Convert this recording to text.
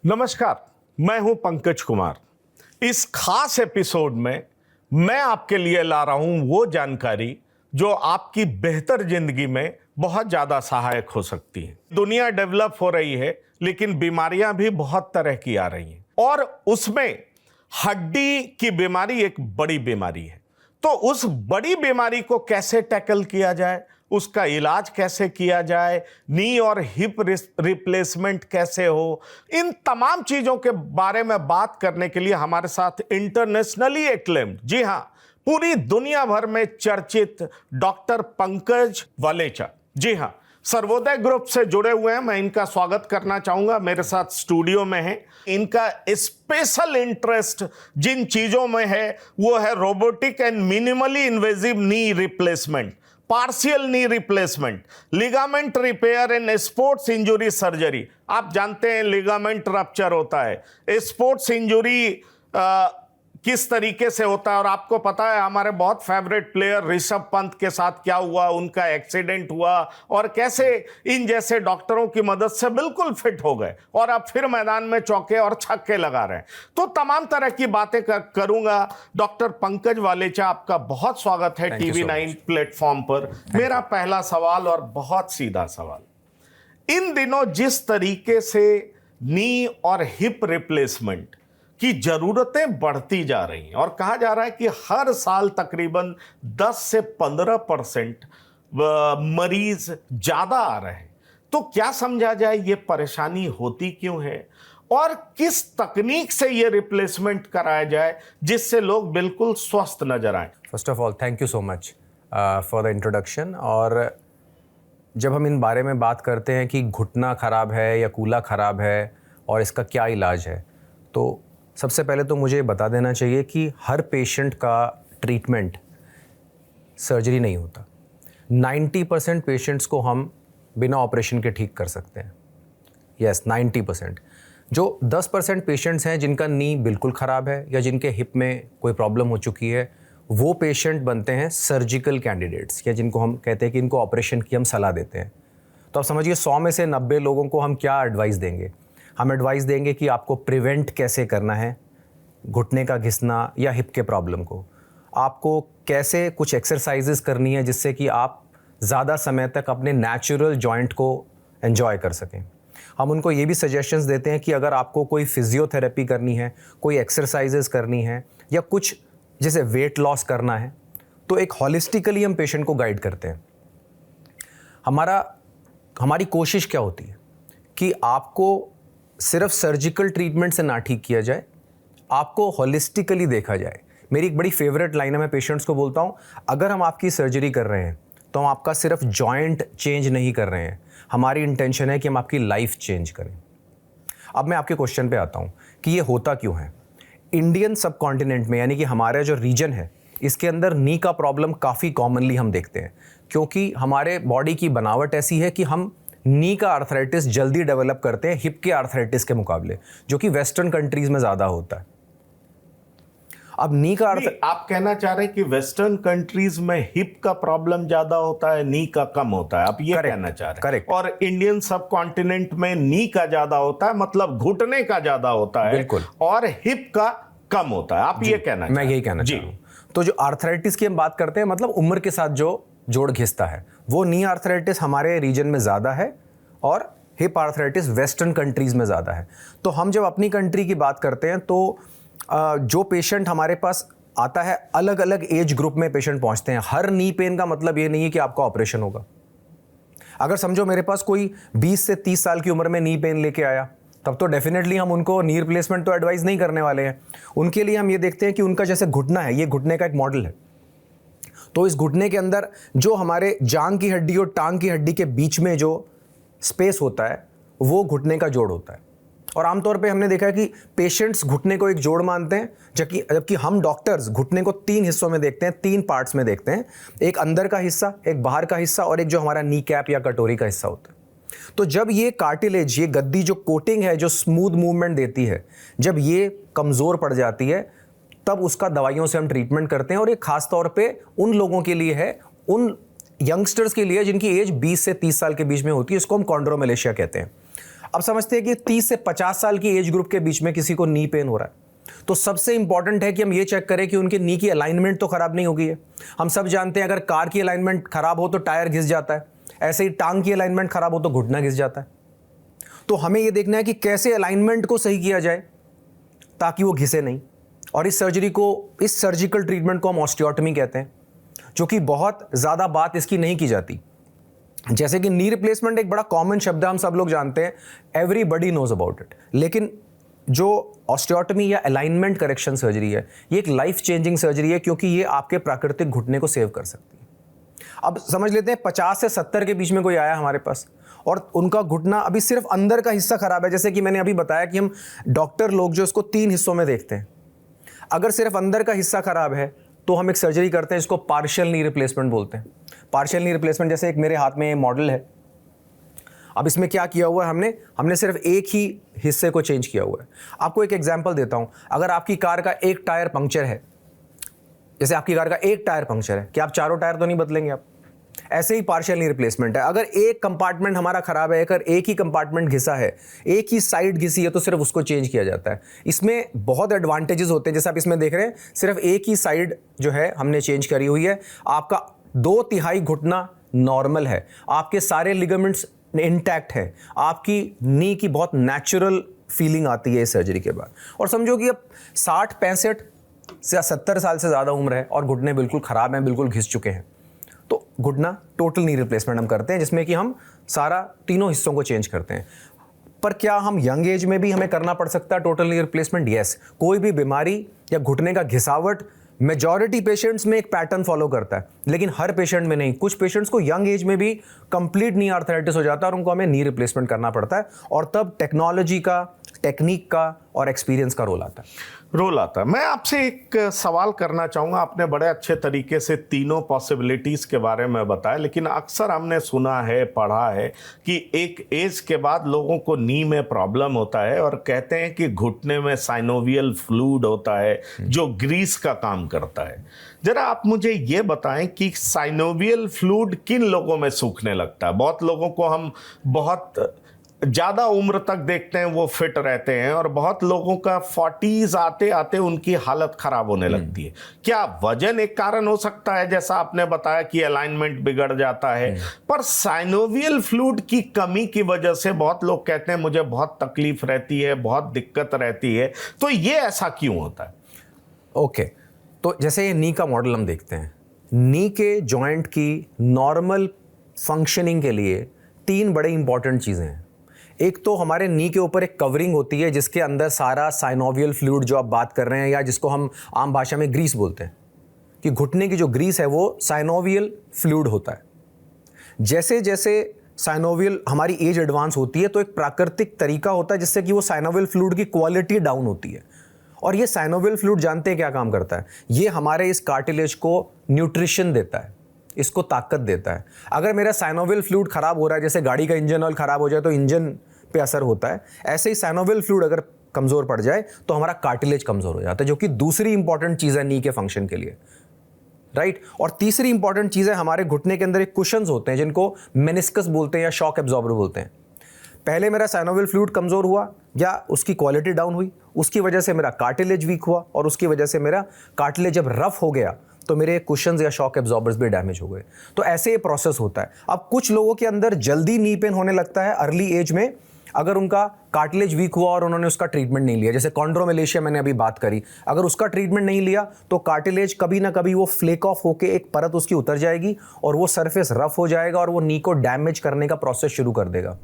नमस्कार, मैं हूं पंकज कुमार। इस खास एपिसोड में मैं आपके लिए ला रहा हूं वो जानकारी जो आपकी बेहतर जिंदगी में बहुत ज्यादा सहायक हो सकती है। दुनिया डेवलप हो रही है, लेकिन बीमारियां भी बहुत तरह की आ रही हैं और उसमें हड्डी की बीमारी एक बड़ी बीमारी है। तो उस बड़ी बीमारी को कैसे टैकल किया जाए, उसका इलाज कैसे किया जाए, नी और हिप रिप्लेसमेंट कैसे हो, इन तमाम चीजों के बारे में बात करने के लिए हमारे साथ इंटरनेशनली एक्लेम्ड, जी हां, पूरी दुनिया भर में चर्चित डॉक्टर पंकज वालेचा, जी हां, सर्वोदय ग्रुप से जुड़े हुए हैं। मैं इनका स्वागत करना चाहूंगा। मेरे साथ स्टूडियो में है। इनका स्पेशल इंटरेस्ट जिन चीजों में है वो है robotic and minimally invasive knee replacement, partial knee replacement, ligament repair and sports injury surgery. आप जानते हैं लिगामेंट रप्चर होता है, स्पोर्ट्स इंजुरी किस तरीके से होता है। और आपको पता है हमारे बहुत फेवरेट प्लेयर ऋषभ पंत के साथ क्या हुआ, उनका एक्सीडेंट हुआ और कैसे इन जैसे डॉक्टरों की मदद से बिल्कुल फिट हो गए और अब फिर मैदान में चौके और छक्के लगा रहे हैं। तो तमाम तरह की बातें करूंगा। डॉक्टर पंकज वालेचा, आपका बहुत स्वागत है TV9 प्लेटफॉर्म पर। मेरा पहला सवाल और बहुत सीधा सवाल, इन दिनों जिस तरीके से नी और हिप रिप्लेसमेंट की जरूरतें बढ़ती जा रही हैं और कहा जा रहा है कि हर साल तकरीबन 10 से 15% मरीज ज्यादा आ रहे हैं, तो क्या समझा जाए ये परेशानी होती क्यों है और किस तकनीक से ये रिप्लेसमेंट कराया जाए जिससे लोग बिल्कुल स्वस्थ नजर आए? First of all thank you so much for the introduction. और जब हम इन बारे में बात करते हैं कि घुटना ख़राब है या कूल्हा ख़राब है और इसका क्या इलाज है, तो सबसे पहले तो मुझे बता देना चाहिए कि हर पेशेंट का ट्रीटमेंट सर्जरी नहीं होता। 90% पेशेंट्स को हम बिना ऑपरेशन के ठीक कर सकते हैं। यस, 90%। जो 10% पेशेंट्स हैं जिनका नी बिल्कुल ख़राब है या जिनके हिप में कोई प्रॉब्लम हो चुकी है, वो पेशेंट बनते हैं सर्जिकल कैंडिडेट्स, या जिनको हम कहते हैं कि इनको ऑपरेशन की हम सलाह देते हैं। तो आप समझिए 100 में से 90 लोगों को हम क्या एडवाइस देंगे? हम एडवाइस देंगे कि आपको प्रिवेंट कैसे करना है घुटने का घिसना या हिप के प्रॉब्लम को, आपको कैसे कुछ एक्सरसाइजेस करनी है जिससे कि आप ज़्यादा समय तक अपने नेचुरल जॉइंट को एंजॉय कर सकें। हम उनको ये भी सजेशंस देते हैं कि अगर आपको कोई फिजियोथेरेपी करनी है, कोई एक्सरसाइजेस करनी है या कुछ जैसे वेट लॉस करना है, तो एक हॉलिस्टिकली हम पेशेंट को गाइड करते हैं। हमारी कोशिश क्या होती है कि आपको सिर्फ सर्जिकल ट्रीटमेंट से ना ठीक किया जाए, आपको हॉलिस्टिकली देखा जाए। मेरी एक बड़ी फेवरेट लाइन है, मैं पेशेंट्स को बोलता हूँ, अगर हम आपकी सर्जरी कर रहे हैं तो हम आपका सिर्फ जॉइंट चेंज नहीं कर रहे हैं, हमारी इंटेंशन है कि हम आपकी लाइफ चेंज करें। अब मैं आपके क्वेश्चन पे आता हूँ कि ये होता क्यों है। इंडियन सब कॉन्टिनेंट में, यानी कि हमारा जो रीजन है, इसके अंदर नी का प्रॉब्लम काफ़ी कॉमनली हम देखते हैं, क्योंकि हमारे बॉडी की बनावट ऐसी है कि हम नी का आर्थराइटिस जल्दी डेवलप करते हैं हिप के आर्थराइटिस के मुकाबले, जो कि वेस्टर्न कंट्रीज में ज़्यादा होता है। अब नी का आप कहना चाह रहे हैं कि वेस्टर्न कंट्रीज में हिप का प्रॉब्लम ज्यादा होता है, नी का कम होता है, आप ये कहना चाह रहे हैं? करेक्ट। और इंडियन सब कॉन्टिनेंट में नी का ज्यादा होता है, मतलब घुटने का ज्यादा होता है, बिल्कुल, और हिप का कम होता है। आप ये कहना, मैं यही कहना चाह रहा हूं। तो जो आर्थराइटिस की हम बात करते हैं, मतलब उम्र के साथ जो जोड़ घिसता है, वो नी आर्थराइटिस हमारे रीजन में ज़्यादा है और हिप आर्थराइटिस वेस्टर्न कंट्रीज़ में ज़्यादा है। तो हम जब अपनी कंट्री की बात करते हैं तो जो पेशेंट हमारे पास आता है, अलग अलग एज ग्रुप में पेशेंट पहुंचते हैं। हर नी पेन का मतलब ये नहीं है कि आपका ऑपरेशन होगा। अगर समझो मेरे पास कोई 20 से 30 साल की उम्र में नी पेन लेके आया, तब तो डेफिनेटली हम उनको नी रिप्लेसमेंट तो एडवाइस नहीं करने वाले हैं। उनके लिए हम ये देखते हैं कि उनका जैसे घुटना है, ये घुटने का एक मॉडल है, तो इस घुटने के अंदर जो हमारे जांग की हड्डी और टांग की हड्डी के बीच में जो स्पेस होता है, वो घुटने का जोड़ होता है। और आमतौर पे हमने देखा है कि पेशेंट्स घुटने को एक जोड़ मानते हैं, जबकि हम डॉक्टर्स घुटने को 3 हिस्सों में देखते हैं, 3 पार्ट्स में देखते हैं। एक अंदर का हिस्सा, एक बाहर का हिस्सा और एक जो हमारा नी कैप या कटोरी का हिस्सा होता है। तो जब ये कार्टिलेज, ये गद्दी जो कोटिंग है, जो स्मूथ मूवमेंट देती है, जब ये कमज़ोर पड़ जाती है, तब उसका दवाइयों से हम ट्रीटमेंट करते हैं। और ये खास तौर पे उन लोगों के लिए है, उन यंगस्टर्स के लिए जिनकी एज 20 से 30 साल के बीच में होती है। इसको हम कॉन्ड्रोमेलेशिया कहते हैं। अब समझते हैं कि 30 से 50 साल की एज ग्रुप के बीच में किसी को नी पेन हो रहा है, तो सबसे इंपॉर्टेंट है कि हम ये चेक करें कि उनके नी की अलाइनमेंट तो खराब नहीं हो गई है। हम सब जानते हैं अगर कार की अलाइनमेंट खराब हो तो टायर घिस जाता है, ऐसे ही टांग की अलाइनमेंट खराब हो तो घुटना घिस जाता है। तो हमें ये देखना है कि कैसे अलाइनमेंट को सही किया जाए ताकि वो घिसे नहीं। और इस सर्जिकल ट्रीटमेंट को हम ऑस्टियोटमी कहते हैं, जो कि बहुत ज़्यादा बात इसकी नहीं की जाती। जैसे कि नी रिप्लेसमेंट एक बड़ा कॉमन शब्द है, हम सब लोग जानते हैं, एवरीबडी नोज अबाउट इट। लेकिन जो ऑस्टियोटमी या अलाइनमेंट करेक्शन सर्जरी है, ये एक लाइफ चेंजिंग सर्जरी है, क्योंकि ये आपके प्राकृतिक घुटने को सेव कर सकती है। अब समझ लेते हैं 50 से 70 के बीच में कोई आया हमारे पास और उनका घुटना अभी सिर्फ अंदर का हिस्सा खराब है। जैसे कि मैंने अभी बताया कि हम डॉक्टर लोग जो इसको 3 हिस्सों में देखते हैं, अगर सिर्फ अंदर का हिस्सा खराब है तो हम एक सर्जरी करते हैं, इसको पार्शियल नी रिप्लेसमेंट बोलते हैं। पार्शियल नी रिप्लेसमेंट, जैसे एक मेरे हाथ में मॉडल है, अब इसमें क्या किया हुआ है, हमने सिर्फ एक ही हिस्से को चेंज किया हुआ है। आपको एक एग्जांपल देता हूं, अगर आपकी कार का एक टायर पंक्चर है, जैसे आपकी कार का एक टायर पंक्चर है, क्या आप चारों टायर तो नहीं बदलेंगे आप? ऐसे ही पार्शियल नी रिप्लेसमेंट है। अगर एक कंपार्टमेंट हमारा खराब है, अगर एक ही कंपार्टमेंट घिसा है, एक ही साइड घिसी है, तो सिर्फ उसको चेंज किया जाता है। इसमें बहुत एडवांटेजेस होते हैं, जैसे आप इसमें देख रहे हैं, सिर्फ एक ही साइड जो है हमने चेंज करी हुई है। आपका 2/3 घुटना नॉर्मल है, आपके सारे लिगामेंट्स इंटैक्ट है, आपकी नी की बहुत नेचुरल फीलिंग आती है इस सर्जरी के बाद। और समझो कि अब 60, 65 या 70 साल से ज़्यादा उम्र है और घुटने बिल्कुल ख़राब हैं, बिल्कुल घिस चुके हैं, तो घुटना टोटल नी रिप्लेसमेंट हम करते हैं, जिसमें कि हम सारा तीनों हिस्सों को चेंज करते हैं। पर क्या हम यंग एज में भी हमें करना पड़ सकता है टोटल नी रिप्लेसमेंट? यस। कोई भी बीमारी या घुटने का घिसावट मेजॉरिटी पेशेंट्स में एक पैटर्न फॉलो करता है, लेकिन हर पेशेंट में नहीं। कुछ पेशेंट्स को यंग एज में भी कंप्लीट नी आर्थराइटिस हो जाता है और उनको हमें नी रिप्लेसमेंट करना पड़ता है, और तब टेक्नोलॉजी का, टेक्निक का और एक्सपीरियंस का रोल आता है। मैं आपसे एक सवाल करना चाहूँगा। आपने बड़े अच्छे तरीके से तीनों पॉसिबिलिटीज़ के बारे में बताया, लेकिन अक्सर हमने सुना है, पढ़ा है कि एक एज के बाद लोगों को नी में प्रॉब्लम होता है और कहते हैं कि घुटने में साइनोवियल फ्लूइड होता है जो ग्रीस का काम करता है। जरा आप मुझे ये बताएं कि साइनोवियल फ्लूइड किन लोगों में सूखने लगता है? बहुत लोगों को हम बहुत ज़्यादा उम्र तक देखते हैं वो फिट रहते हैं, और बहुत लोगों का 40s आते आते उनकी हालत ख़राब होने लगती है। क्या वजन एक कारण हो सकता है, जैसा आपने बताया कि अलाइनमेंट बिगड़ जाता है, पर साइनोवियल फ्लूइड की कमी की वजह से बहुत लोग कहते हैं मुझे बहुत तकलीफ रहती है, बहुत दिक्कत रहती है, तो ये ऐसा क्यों होता है? ओके, तो जैसे ये नी का मॉडल हम देखते हैं, नी के जॉइंट की नॉर्मल फंक्शनिंग के लिए 3 बड़े इंपॉर्टेंट चीज़ें हैं। एक तो हमारे नी के ऊपर एक कवरिंग होती है जिसके अंदर सारा साइनोवियल फ्लूइड जो आप बात कर रहे हैं, या जिसको हम आम भाषा में ग्रीस बोलते हैं, कि घुटने की जो ग्रीस है वो साइनोवियल फ्लूइड होता है। जैसे जैसे साइनोवियल हमारी एज एडवांस होती है तो एक प्राकृतिक तरीका होता है जिससे कि वो साइनोवियल फ्लूइड की क्वालिटी डाउन होती है। और ये साइनोवियल फ्लूइड जानते हैं क्या काम करता है? ये हमारे इस कार्टिलेज को न्यूट्रिशन देता है, इसको ताकत देता है। अगर मेरा साइनोवियल फ्लूइड खराब हो रहा है, जैसे गाड़ी का इंजन ऑयल खराब हो जाए तो इंजन पे असर होता है, ऐसे ही साइनोवियल फ्लूइड अगर कमज़ोर पड़ जाए तो हमारा कार्टिलेज कमज़ोर हो जाता है, जो कि दूसरी इंपॉर्टेंट चीज़ है नी के फंक्शन के लिए, राइट। और तीसरी इंपॉर्टेंट चीज़ है, हमारे घुटने के अंदर एक कुशन्स होते हैं जिनको मेनिस्कस बोलते हैं या शॉक एब्जॉर्बर बोलते हैं। पहले मेरा साइनोवियल फ्लूइड कमज़ोर हुआ या उसकी क्वालिटी डाउन हुई, उसकी वजह से मेरा कार्टिलेज वीक हुआ, और उसकी वजह से मेरा कार्टिलेज जब रफ हो गया तो मेरे कुशन्स या शॉक एब्जॉर्बर्स भी डैमेज हो गए। तो ऐसे ये प्रोसेस होता है। अब कुछ लोगों के अंदर जल्दी नी पेन होने लगता है अर्ली एज में, अगर उनका कार्टिलेज वीक हुआ और उन्होंने उसका ट्रीटमेंट नहीं लिया। जैसे कॉन्ड्रोमेलेशिया मैंने अभी बात करी, अगर उसका ट्रीटमेंट नहीं लिया तो कार्टिलेज कभी ना कभी वो फ्लेक ऑफ होके एक परत उसकी उतर जाएगी और वो सरफेस रफ हो जाएगा और वो नी को डैमेज करने का प्रोसेस शुरू कर देगा।